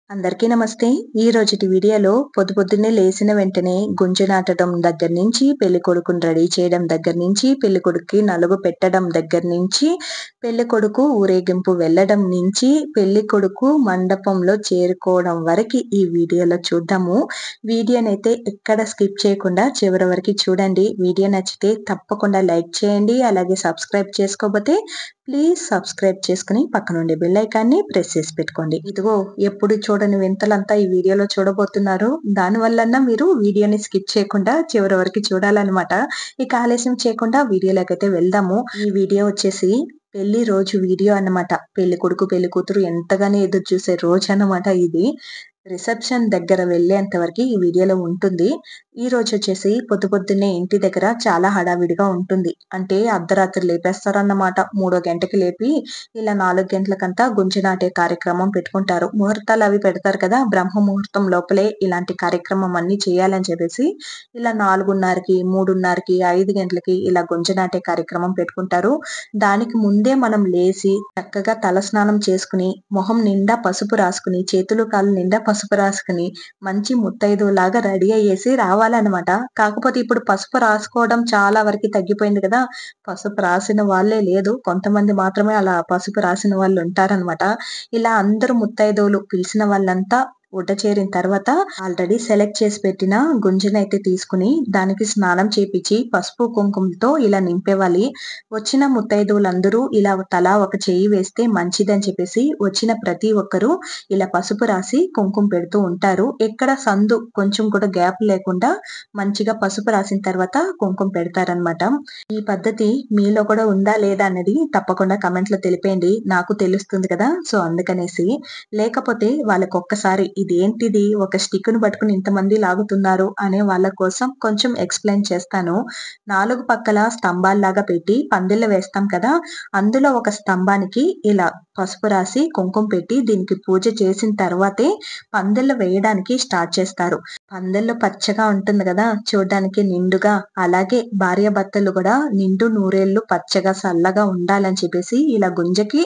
అందరికీ నమస్తే. ఈ రోజుటి వీడియోలో పొద్దున్నే లేసిన వెంటనే గుంజ నాటడం దగ్గర నుంచి, పెళ్ళికొడుకుని రెడీ చేయడం దగ్గర నుంచి, పెళ్ళికొడుక్కి నలుగు పెట్టడం దగ్గర నుంచి, పెళ్ళికొడుకు ఊరేగింపు వెళ్ళడం నుంచి, పెళ్ళికొడుకు మండపంలో చేరుకోవడం వరకి ఈ వీడియోలో చూద్దాము. వీడియోనైతే ఎక్కడ స్కిప్ చేయకుండా చివరి వరకు చూడండి. వీడియో నచ్చితే తప్పకుండా లైక్ చేయండి. అలాగే సబ్స్క్రైబ్ చేసుకోకపోతే ప్లీజ్ సబ్స్క్రైబ్ చేసుకుని పక్కనుండే బెల్ ఐకాన్ని ప్రెస్ చేసి పెట్టుకోండి. ఇదిగో ఎప్పుడు చూడని వింతలంతా ఈ వీడియోలో చూడబోతున్నారు. దానివల్లన్నా మీరు వీడియోని స్కిప్ చేయకుండా చివరి వరకు చూడాలన్నమాట. ఇక ఆలస్యం చేయకుండా వీడియోలోకైతే వెళ్దాము. ఈ వీడియో వచ్చేసి పెళ్లి రోజు వీడియో అన్నమాట. పెళ్లి కొడుకు పెళ్లి కూతురు ఎంతగానో ఎదురు చూసే రోజు అన్నమాట ఇది. రిసెప్షన్ దగ్గర వెళ్ళేంత వరకు ఈ వీడియోలో ఉంటుంది. ఈ రోజు వచ్చేసి పొద్దున్నే ఇంటి దగ్గర చాలా హడావిడిగా ఉంటుంది. అంటే అర్ధరాత్రి లేపేస్తారన్నమాట. 3 గంటకి లేపి ఇలా 4 గంటలకంతా గుంజి నాటే కార్యక్రమం పెట్టుకుంటారు. ముహూర్తాలు అవి పెడతారు కదా, బ్రహ్మ ముహూర్తం లోపలే ఇలాంటి కార్యక్రమం అన్ని చేయాలని చెప్పేసి ఇలా 4:30కి, 3:30కి, 5 గంటలకి ఇలా గుంజి నాటే కార్యక్రమం పెట్టుకుంటారు. దానికి ముందే మనం లేసి చక్కగా తల స్నానం చేసుకుని, మొహం నిండా పసుపు రాసుకుని, చేతులు కాళ్ళు నిండా పసుపు రాసుకుని మంచి ముత్తైదువులాగా రెడీ అయ్యేసి రావాలన్నమాట. కాకపోతే ఇప్పుడు పసుపు రాసుకోవడం చాలా వరకు తగ్గిపోయింది కదా. పసుపు రాసిన వాళ్ళే లేదు. కొంతమంది మాత్రమే అలా పసుపు రాసిన వాళ్ళు ఉంటారన్నమాట. ఇలా అందరూ ముత్తైదువులు పిలిచిన వాళ్ళంతా ఒడ్డ చేరిన తర్వాత ఆల్రెడీ సెలెక్ట్ చేసి పెట్టిన గుంజనైతే తీసుకుని దానికి స్నానం చేపించి పసుపు కుంకుమతో ఇలా నింపేవాలి. వచ్చిన ముత్తైదువులందరూ ఇలా తలా ఒక చెయ్యి వేస్తే మంచిదని చెప్పేసి వచ్చిన ప్రతి ఒక్కరూ ఇలా పసుపు రాసి కుంకుమ పెడుతూ ఉంటారు. ఎక్కడ సందు కొంచెం కూడా గ్యాప్ లేకుండా మంచిగా పసుపు రాసిన తర్వాత కుంకుమ పెడతారనమాట. ఈ పద్ధతి మీలో కూడా ఉందా లేదా అన్నది తప్పకుండా కమెంట్ లో తెలిపేయండి. నాకు తెలుస్తుంది కదా, సో అందుకనేసి. లేకపోతే వాళ్ళకి ఒక్కసారి ఇదేంటిది ఒక స్టిక్ ను పట్టుకుని ఇంతమంది లాగుతున్నారు అనే వాళ్ళ కోసం కొంచెం ఎక్స్ప్లెయిన్ చేస్తాను. 4 పక్కల స్తంభాల్లాగా పెట్టి పందిళ్ళు వేస్తాం కదా, అందులో ఒక స్తంభానికి ఇలా పసుపు రాసి కుంకుమ పెట్టి దీనికి పూజ చేసిన తర్వాతే పందిళ్ళు వేయడానికి స్టార్ట్ చేస్తారు. పందిళ్ళు పచ్చగా ఉంటుంది కదా, చూడడానికి నిండుగా. అలాగే భార్యాభర్తలు కూడా నిండు నూరేళ్లు పచ్చగా సల్లగా ఉండాలని చెప్పేసి ఇలా గుంజకి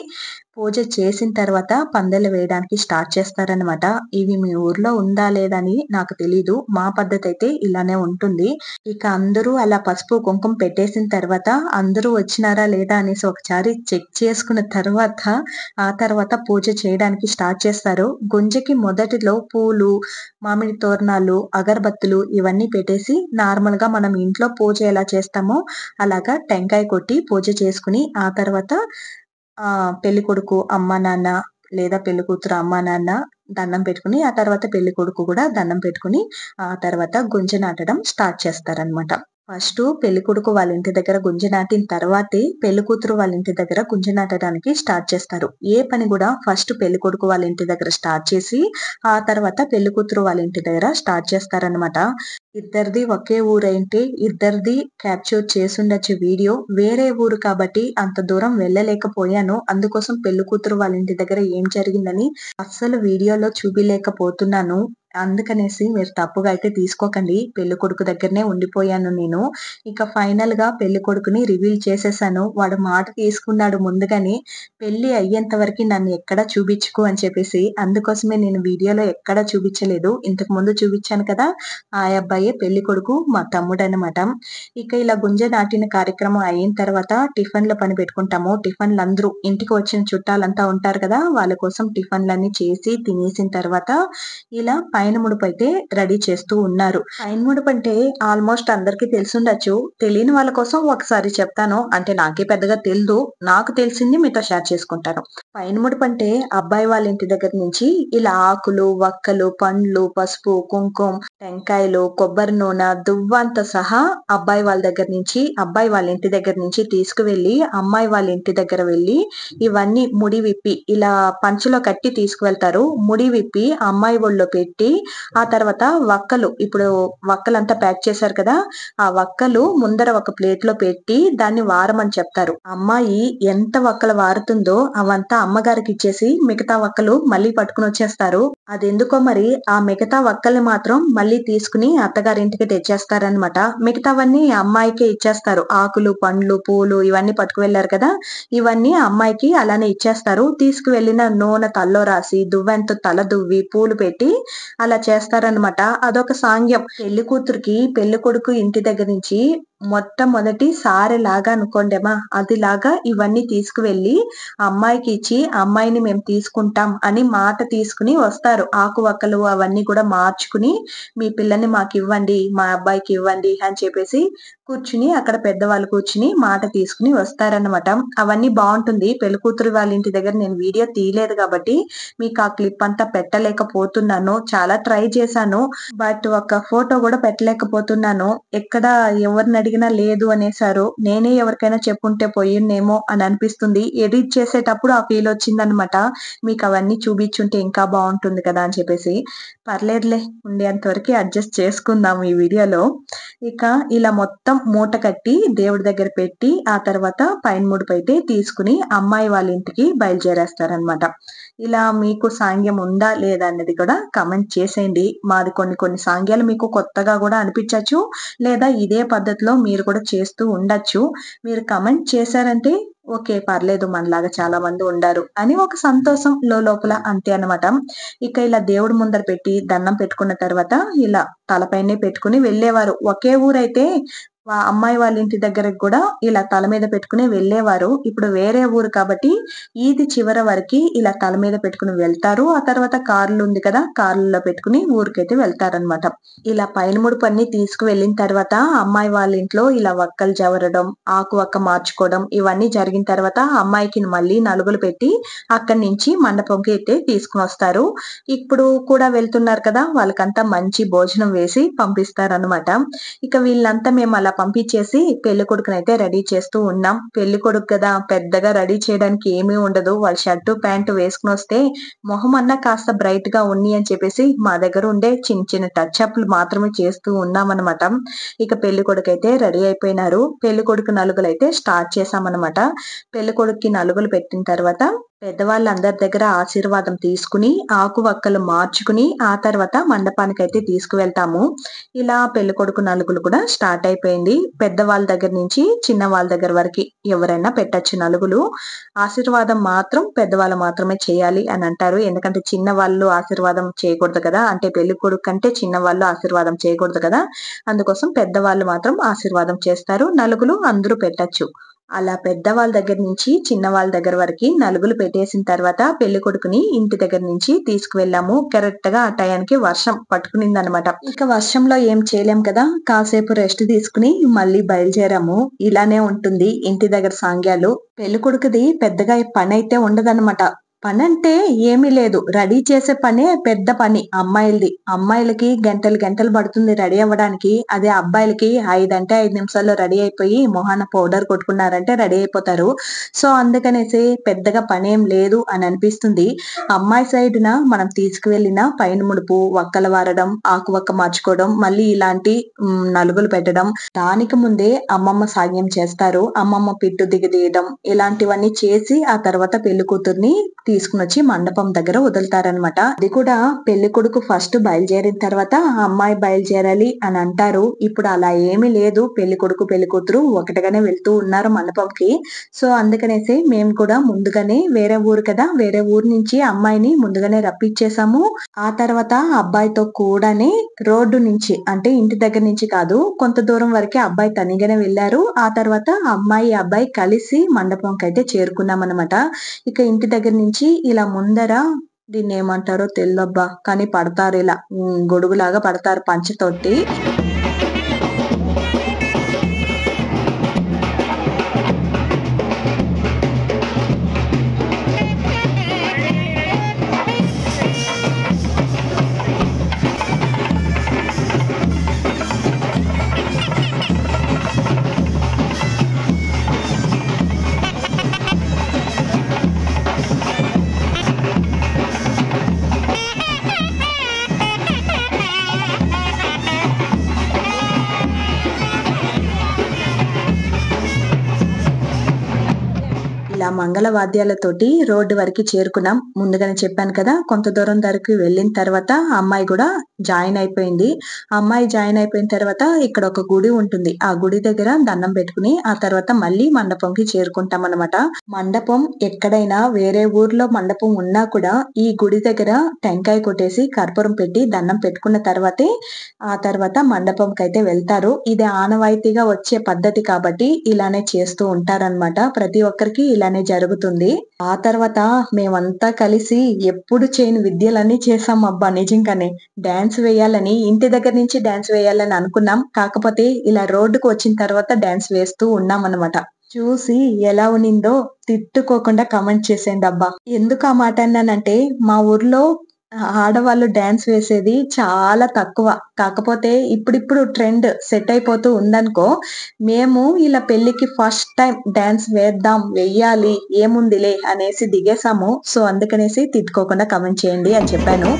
పూజ చేసిన తర్వాత పందిళ్ళు వేయడానికి స్టార్ట్ చేస్తారనమాట. ఇవి మీ ఊర్లో ఉందా లేదా అని నాకు తెలీదు. మా పద్ధతి అయితే ఇలానే ఉంటుంది. ఇక అందరూ అలా పసుపు కుంకుమ పెట్టేసిన తర్వాత అందరూ వచ్చినారా లేదా అనేసి ఒకసారి చెక్ చేసుకున్న తర్వాత ఆ తర్వాత పూజ చేయడానికి స్టార్ట్ చేస్తారు. గుంజకి మొదటిలో పూలు, మామిడి తోరణాలు, అగరబత్తులు ఇవన్నీ పెట్టేసి నార్మల్ గా మనం ఇంట్లో పూజ ఎలా చేస్తామో అలాగా టెంకాయ కొట్టి పూజ చేసుకుని ఆ తర్వాత పెళ్లి కొడుకు అమ్మ నాన్న లేదా పెళ్లి కూతురు అమ్మ నాన్న దండం పెట్టుకుని ఆ తర్వాత పెళ్లి కొడుకు కూడా దండం పెట్టుకుని ఆ తర్వాత గుంజ నాటడం స్టార్ట్ చేస్తారనమాట. ఫస్ట్ పెళ్లి కొడుకు వాళ్ళ ఇంటి దగ్గర గుంజ నాటిన తర్వాతే పెళ్లి కూతురు వాళ్ళ ఇంటి దగ్గర గుంజ నాటడానికి స్టార్ట్ చేస్తారు. ఏ పని కూడా ఫస్ట్ పెళ్లి కొడుకు వాళ్ళ ఇంటి దగ్గర స్టార్ట్ చేసి ఆ తర్వాత పెళ్లి కూతురు వాళ్ళ ఇంటి దగ్గర స్టార్ట్ చేస్తారనమాట. ఇద్దరిది ఒకే ఊరైంటే ఇద్దరిది క్యాప్చర్ చేసుండొచ్చు వీడియో. వేరే ఊరు కాబట్టి అంత దూరం వెళ్ళలేకపోయాను. అందుకోసం పెళ్లి కూతురు వాళ్ళ ఇంటి దగ్గర ఏం జరిగిందని అస్సలు వీడియోలో చూపిలేకపోతున్నాను. అందుకనేసి మీరు తప్పుగా అయితే తీసుకోకండి. పెళ్లి కొడుకు దగ్గరనే ఉండిపోయాను నేను. ఇక ఫైనల్ గా పెళ్లి కొడుకుని రివీల్ చేసేసాను. వాడు మాట తీసుకున్నాడు ముందుగానే, పెళ్లి అయ్యేంత వరకు నన్ను ఎక్కడా చూపించుకో అని చెప్పేసి. అందుకోసమే నేను వీడియోలో ఎక్కడా చూపించలేదు. ఇంతకు ముందు చూపించాను కదా, ఆ అబ్బాయే పెళ్లి కొడుకు, మా తమ్ముడు అనమాట. ఇక ఇలా గుంజ నాటిన కార్యక్రమం అయిన తర్వాత టిఫిన్ల పని పెట్టుకుంటాము. టిఫిన్లు అందరూ ఇంటికి వచ్చిన చుట్టాలంతా ఉంటారు కదా, వాళ్ళ కోసం టిఫిన్లన్నీ చేసి తినేసిన తర్వాత ఇలా పైన ముడుపు అయితే రెడీ చేస్తూ ఉన్నారు. పైన ముడుపు అంటే ఆల్మోస్ట్ అందరికీ తెలుసుండొచ్చు. తెలియని వాళ్ళ కోసం ఒకసారి చెప్తాను. అంటే నాకే పెద్దగా తెలియదు, నాకు తెలిసింది మీతో షేర్ చేసుకుంటాను. పైన ముడుపు అంటే అబ్బాయి వాళ్ళ ఇంటి దగ్గర నుంచి ఇలా ఆకులు, వక్కలు, పండ్లు, పసుపు, కుంకుమ, టెంకాయలు, కొబ్బరి నూనె, దువ్వంతో సహా అబ్బాయి వాళ్ళ దగ్గర నుంచి అబ్బాయి వాళ్ళ ఇంటి దగ్గర నుంచి తీసుకువెళ్ళి అమ్మాయి వాళ్ళ ఇంటి దగ్గర వెళ్ళి ఇవన్నీ ముడి విప్పి ఇలా పంచులో కట్టి తీసుకువెళ్తారు. ముడి విప్పి అమ్మాయి ఒళ్ళో పెట్టి ఆ తర్వాత వక్కలు, ఇప్పుడు వక్కలంతా ప్యాక్ చేశారు కదా, ఆ వక్కలు ముందర ఒక ప్లేట్ లో పెట్టి దాన్ని వారమని చెప్తారు. అమ్మాయి ఎంత వక్కలు వారుతుందో అవంతా అమ్మగారికి ఇచ్చేసి మిగతా వక్కలు మళ్ళీ పట్టుకుని వచ్చేస్తారు. అదెందుకో మరి ఆ మిగతా వక్కల్ని మాత్రం మళ్ళీ తీసుకుని అత్తగారింటికి తెచ్చేస్తారనమాట. మిగతావన్నీ అమ్మాయికే ఇచ్చేస్తారు. ఆకులు, పండ్లు, పూలు ఇవన్నీ పట్టుకు వెళ్లారు కదా, ఇవన్నీ అమ్మాయికి అలానే ఇచ్చేస్తారు. తీసుకువెళ్ళిన నూనె తల్లో రాసి దువ్వెంతో తల దువ్వి పూలు పెట్టి అలా చేస్తారనమాట. అదొక సాంగ్యం. పెళ్లి కూతురికి పెళ్లి కొడుకు ఇంటి దగ్గర నుంచి మొట్టమొదటి సారెలాగా అనుకోండేమా, అదిలాగా ఇవన్నీ తీసుకువెళ్ళి అమ్మాయికి ఇచ్చి అమ్మాయిని మేము తీసుకుంటాం అని మాట తీసుకుని వస్తారు. ఆకు వక్కలు అవన్నీ కూడా మార్చుకుని మీ పిల్లని మాకు ఇవ్వండి, మా అబ్బాయికి ఇవ్వండి అని చెప్పేసి కూర్చుని అక్కడ పెద్దవాళ్ళు కూర్చుని మాట తీసుకుని వస్తారన్నమాట. అవన్నీ బాగుంటుంది. పెళ్లి కూతురు వాళ్ళ ఇంటి దగ్గర నేను వీడియో తీయలేదు కాబట్టి మీకు ఆ క్లిప్ అంతా పెట్టలేకపోతున్నాను. చాలా ట్రై చేశాను, బట్ ఒక ఫోటో కూడా పెట్టలేకపోతున్నాను. ఎక్కడ ఎవరిని అడిగినా లేదు అనేసారు. నేనే ఎవరికైనా చెప్పుంటే పోయిన్నేమో అని అనిపిస్తుంది. ఎడిట్ చేసేటప్పుడు ఆ ఫీల్ వచ్చిందనమాట. మీకు అవన్నీ చూపించుంటే ఇంకా బాగుంటుంది కదా అని చెప్పేసి, పర్లేదులే ఉండేంత వరకు అడ్జస్ట్ చేసుకుందాం ఈ వీడియోలో. ఇక ఇలా మొత్తం మూట కట్టి దేవుడి దగ్గర పెట్టి ఆ తర్వాత పైన ముడుపు అయితే తీసుకుని అమ్మాయి వాళ్ళ ఇంటికి బయలుదేరేస్తారనమాట. ఇలా మీకు సాంగ్యం ఉందా లేదా అన్నది కూడా కమెంట్ చేసేయండి. మాది కొన్ని సాంగ్యాలు మీకు కొత్తగా కూడా అనిపించచ్చు, లేదా ఇదే పద్ధతిలో మీరు కూడా చేస్తూ ఉండొచ్చు. మీరు కమెంట్ చేశారంటే ఓకే, పర్లేదు, మనలాగా చాలా మంది ఉండారు అని ఒక సంతోషం లోపల, అంతే అనమాట. ఇక ఇలా దేవుడి ముందర పెట్టి దండం పెట్టుకున్న తర్వాత ఇలా తలపైనే పెట్టుకుని వెళ్ళేవారు. ఒకే ఊరైతే అమ్మాయి వాళ్ళ ఇంటి దగ్గరకు కూడా ఇలా తల మీద పెట్టుకుని వెళ్ళేవారు. ఇప్పుడు వేరే ఊరు కాబట్టి ఈది చివరి వరకు ఇలా తల మీద పెట్టుకుని వెళ్తారు. ఆ తర్వాత కార్లు ఉంది కదా, కార్లలో పెట్టుకుని ఊరికైతే వెళ్తారనమాట. ఇలా పైన ముడుపు అన్ని తీసుకువెళ్ళిన తర్వాత అమ్మాయి వాళ్ళ ఇంట్లో ఇలా వక్కలు జవరడం, ఆకు వక్క మార్చుకోవడం ఇవన్నీ జరిగిన తర్వాత అమ్మాయికి మళ్ళీ నలుగులు పెట్టి అక్కడి నుంచి మండపంకి అయితే తీసుకుని వస్తారు. ఇప్పుడు కూడా వెళ్తున్నారు కదా, వాళ్ళకంతా మంచి భోజనం వేసి పంపిస్తారనమాట. ఇక వీళ్ళంతా మేము అలా పంపించేసి పెళ్లి కొడుకునైతే రెడీ చేస్తూ ఉన్నాం. పెళ్లి కొడుకు కదా, పెద్దగా రెడీ చేయడానికి ఏమీ ఉండదు. వాళ్ళు షర్టు ప్యాంటు వేసుకుని వస్తే మొహం అన్నా కాస్త బ్రైట్ గా ఉంది అని చెప్పేసి మా దగ్గర ఉండే చిన్న టచ్ అప్లు మాత్రమే చేస్తూ ఉన్నామన్నమాట. ఇక పెళ్లి కొడుకు అయితే రెడీ అయిపోయినారు. పెళ్లి కొడుకు నలుగులు అయితే స్టార్ట్ చేసామన్నమాట. పెళ్లి కొడుకుకి నలుగులు పెట్టిన తర్వాత పెద్దవాళ్ళందరి దగ్గర ఆశీర్వాదం తీసుకుని ఆకు వక్కలు మార్చుకుని ఆ తర్వాత మండపానికి అయితే తీసుకువెళ్తాము. ఇలా పెళ్లి కొడుకు నలుగులు కూడా స్టార్ట్ అయిపోయింది. పెద్దవాళ్ళ దగ్గర నుంచి చిన్న వాళ్ళ దగ్గర వరకు ఎవరైనా పెట్టచ్చు నలుగులు. ఆశీర్వాదం మాత్రం పెద్దవాళ్ళు మాత్రమే చేయాలి అని అంటారు. ఎందుకంటే చిన్న వాళ్ళు ఆశీర్వాదం చేయకూడదు కదా, అంటే పెళ్లి కొడుకు కంటే చిన్న వాళ్ళు ఆశీర్వాదం చేయకూడదు కదా, అందుకోసం పెద్దవాళ్ళు మాత్రం ఆశీర్వాదం చేస్తారు. నలుగులు అందరూ పెట్టచ్చు. అలా పెద్దవాళ్ళ దగ్గర నుంచి చిన్న వాళ్ళ దగ్గర వరకు నలుగులు పెట్టేసిన తర్వాత పెళ్లి కొడుకుని ఇంటి దగ్గర నుంచి తీసుకువెళ్ళాము. కరెక్ట్ గా ఆ టయానికి వర్షం పట్టుకునింది అనమాట. ఇక వర్షంలో ఏం చేయలేం కదా, కాసేపు రెస్ట్ తీసుకుని మళ్ళీ బయలుదేరాము. ఇలానే ఉంటుంది ఇంటి దగ్గర సాంగ్యాలు. పెళ్లి కొడుకుది పెద్దగా పని అయితే ఉండదన్నమాట. పని అంటే ఏమీ లేదు, రెడీ చేసే పనే పెద్ద పని అమ్మాయిలది. అమ్మాయిలకి గంటలు పడుతుంది రెడీ అవ్వడానికి. అదే అబ్బాయిలకి 5 అంటే 5 నిమిషాల్లో రెడీ అయిపోయి మొహాన పౌడర్ కొట్టుకున్నారంటే రెడీ అయిపోతారు. సో అందుకనేసి పెద్దగా పనేం లేదు అని అనిపిస్తుంది. అమ్మాయి సైడ్న మనం తీసుకువెళ్ళిన పైన ముడుపు, వక్కల వారడం, ఆకు వక్క మార్చుకోవడం, మళ్ళీ ఇలాంటి నలుగులు పెట్టడం, దానికి ముందే అమ్మమ్మ సాగ్యం చేస్తారు. అమ్మమ్మ పిట్టు దిగదీయడం ఇలాంటివన్నీ చేసి ఆ తర్వాత పెళ్లి కూతుర్ని తీసుకుని వచ్చి మండపం దగ్గర వదులుతారనమాట. అది కూడా పెళ్లి కొడుకు ఫస్ట్ బయలుదేరిన తర్వాత అమ్మాయి బయలుదేరాలి అని అంటారు. ఇప్పుడు అలా ఏమీ లేదు, పెళ్లి కొడుకు పెళ్లి కూతురు ఒకటిగానే వెళ్తూ ఉన్నారు మండపంకి. సో అందుకనేసి మేము కూడా ముందుగానే, వేరే ఊరు కదా, వేరే ఊరు నుంచి అమ్మాయిని ముందుగానే రప్పించేసాము. ఆ తర్వాత అబ్బాయితో కూడానే రోడ్డు నుంచి, అంటే ఇంటి దగ్గర నుంచి కాదు, కొంత దూరం వరకే అబ్బాయి తనిగానే వెళ్ళారు. ఆ తర్వాత అమ్మాయి అబ్బాయి కలిసి మండపంకి అయితే చేరుకున్నాం అనమాట. ఇక ఇంటి దగ్గర నుంచి ఇలా ముందర దీన్ని ఏమంటారో తెల్లబ్బా, కానీ పడతారు ఇలా గొడుగులాగా పడతారు పంచతోటి. ఇలా మంగళ వాద్యాలతోటి రోడ్డు వరకు చేరుకున్నాం. ముందుగానే చెప్పాను కదా! కొంత దూరం వరకు వెళ్ళిన తర్వాత ఆ అమ్మాయి గూడా జాయిన్ అయిపోయింది. ఆ అమ్మాయి జాయిన్ అయిపోయిన తర్వాత ఇక్కడ ఒక గుడి ఉంటుంది. ఆ గుడి దగ్గర దండం పెట్టుకుని ఆ తర్వాత మళ్ళీ మండపంకి చేరుకుంటామనమాట. మండపం ఎక్కడైనా వేరే ఊర్లో మండపం ఉన్నా కూడా ఈ గుడి దగ్గర టెంకాయ కొట్టేసి కర్పూరం పెట్టి దండం పెట్టుకున్న తర్వాతే ఆ తర్వాత మండపంకైతే వెళ్తారు. ఇది ఆనవాయితీగా వచ్చే పద్ధతి కాబట్టి ఇలానే చేస్తూ ఉంటారనమాట. ప్రతి ఒక్కరికి ఇలానే జరుగుతుంది. ఆ తర్వాత మేమంతా కలిసి ఎప్పుడు చేయని విద్యలన్నీ చేసాం అబ్బా! నిజంగానే. డాన్స్ వేయాలని ఇంటి దగ్గర నుంచి డాన్స్ వేయాలని అనుకున్నాం. కాకపోతే ఇలా రోడ్డుకు వచ్చిన తర్వాత డాన్స్ వేస్తూ ఉన్నామనమాట. చూసి ఎలా ఉన్నిందో తిట్టుకోకుండా కామెంట్ చేసేయండబ్బా! ఎందుకు ఆ మాట అన్నానంటే మా ఊర్లో ఆడవాళ్ళు డాన్స్ వేసేది చాలా తక్కువ. కాకపోతే ఇప్పుడిప్పుడు ట్రెండ్ సెట్ అయిపోతూ ఉందనుకో. మేము ఇలా పెళ్ళికి ఫస్ట్ టైమ్ డాన్స్ వేద్దాం, వెయ్యాలి ఏముందిలే అనేసి దిగేసాము. సో, అందుకనేసి తిట్టుకోకుండా కామెంట్ చేయండి అని చెప్పాను.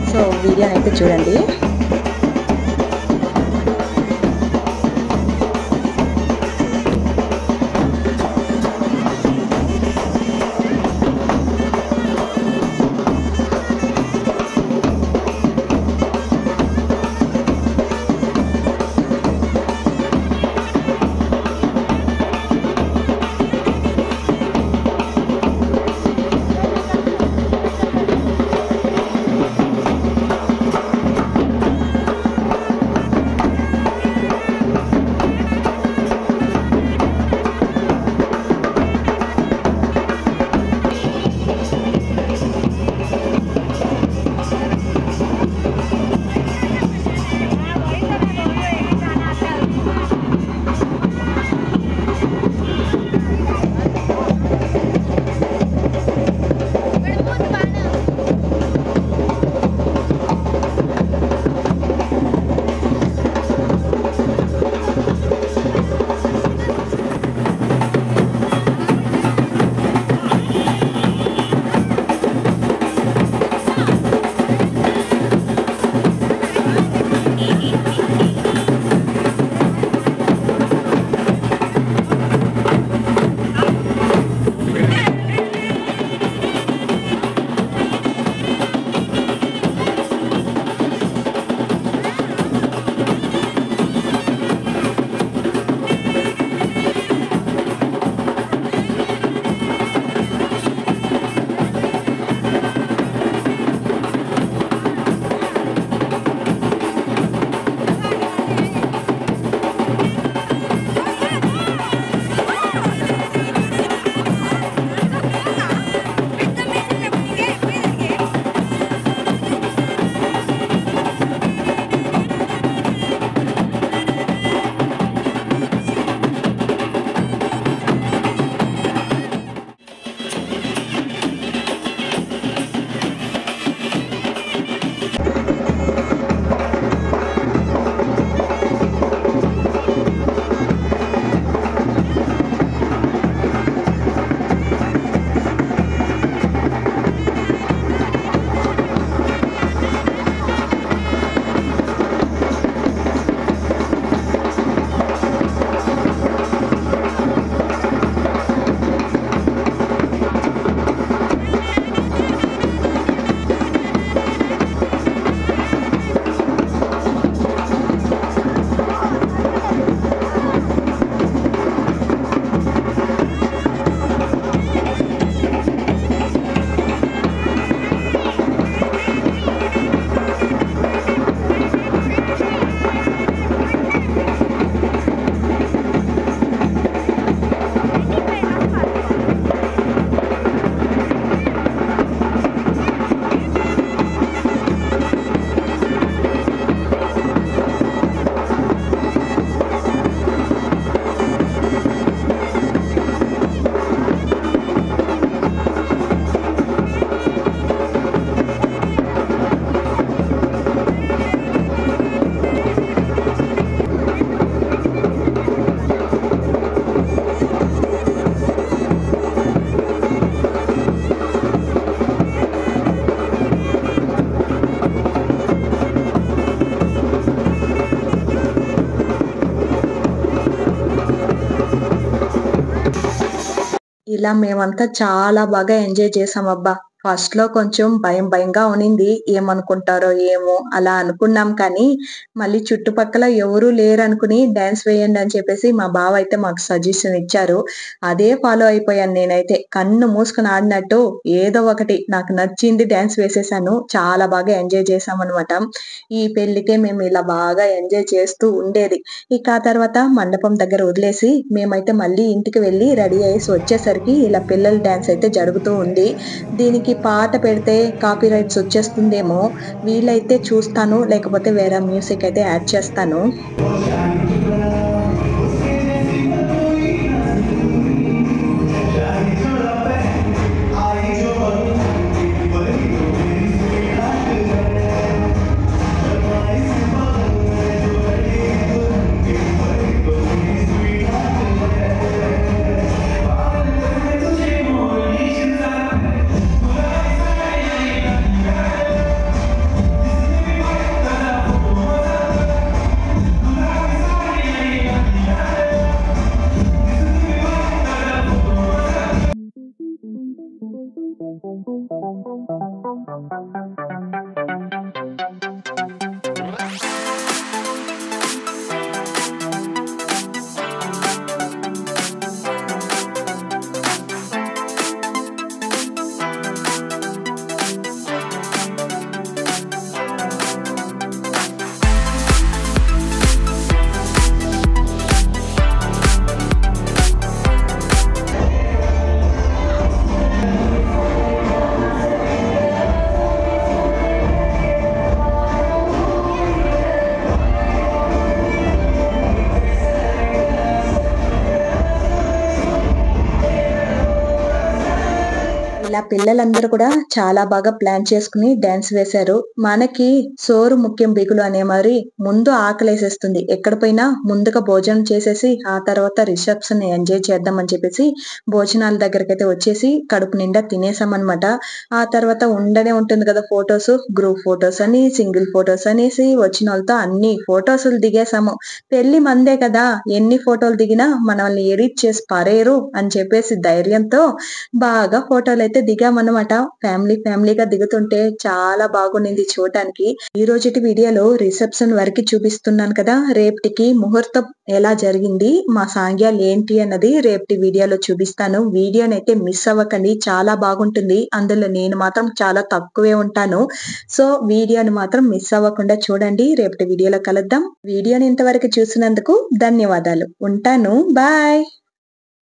సో, వీడియోనైతే చూడండి. ఇలా మేమంతా చాలా బాగా ఎంజాయ్ చేసామబ్బా! ఫస్ట్‌లో కొంచెం భయంగా ఉన్నింది. ఏమనుకుంటారో ఏమో అలా అనుకున్నాం కానీ, మళ్ళీ చుట్టుపక్కల ఎవరు లేరనుకుని డాన్స్ వేయండి అని చెప్పేసి మా బావ అయితే మాకు సజెషన్ ఇచ్చారు. అదే ఫాలో అయిపోయాను నేనైతే. కన్ను మూసుకొని ఆడినట్టు ఏదో ఒకటి నాకు నచ్చింది డాన్స్ వేసేసాను. చాలా బాగా ఎంజాయ్ చేశామనమాట. ఈ పెళ్ళికే మేము ఇలా బాగా ఎంజాయ్ చేస్తూ ఉండేది. ఇక ఆ తర్వాత మండపం దగ్గర వదిలేసి మేమైతే మళ్ళీ ఇంటికి వెళ్లి రెడీ అయ్యేసి వచ్చేసరికి ఇలా పిల్లల డాన్స్ అయితే జరుగుతూ ఉంది. దీనికి పాట పెడితే కాపీరైట్స్ వచ్చేస్తుందేమో. వీలైతే చూస్తాను. లేకపోతే వేరే మ్యూజిక్ అయితే యాడ్ చేస్తాను. ఇలా పిల్లలందరూ కూడా చాలా బాగా ప్లాన్ చేసుకుని డాన్స్ వేశారు. మనకి సోరు ముఖ్యం బిగులు అనే మరి ముందు ఆకలేసేస్తుంది. ఎక్కడ పోయినా ముందుగా భోజనం చేసేసి ఆ తర్వాత రిసెప్షన్ ఎంజాయ్ చేద్దాం అని చెప్పేసి భోజనాల దగ్గరకైతే వచ్చేసి కడుపు నిండా తినేసామనమాట. ఆ తర్వాత ఉండనే ఉంటుంది కదా ఫోటోస్, గ్రూప్ ఫోటోస్ అని, సింగిల్ ఫోటోస్ అనేసి వచ్చినోళ్ళతో అన్ని ఫోటోసులు దిగేసాము. పెళ్లి మందే కదా ఎన్ని ఫోటోలు దిగినా మనల్ని ఎడిట్ చేసి పారేయరు అని చెప్పేసి ధైర్యంతో బాగా ఫోటోలైతే దిగామన్నమాట. ఫ్యామిలీగా దిగుతుంటే చాలా బాగుండింది చూడటానికి. ఈ రోజుటి వీడియోలో రిసెప్షన్ వరకు చూపిస్తున్నాను కదా. రేపటికి ముహూర్తం ఎలా జరిగింది, మా సాంగ్యాలు ఏంటి అన్నది రేపటి వీడియోలో చూపిస్తాను. వీడియోనైతే మిస్ అవ్వకండి, చాలా బాగుంటుంది. అందులో నేను మాత్రం చాలా తక్కువే ఉంటాను. సో వీడియోని మాత్రం మిస్ అవ్వకుండా చూడండి. రేపటి వీడియోలో కలుద్దాం. వీడియోని ఇంతవరకు చూసినందుకు ధన్యవాదాలు. ఉంటాను. బాయ్.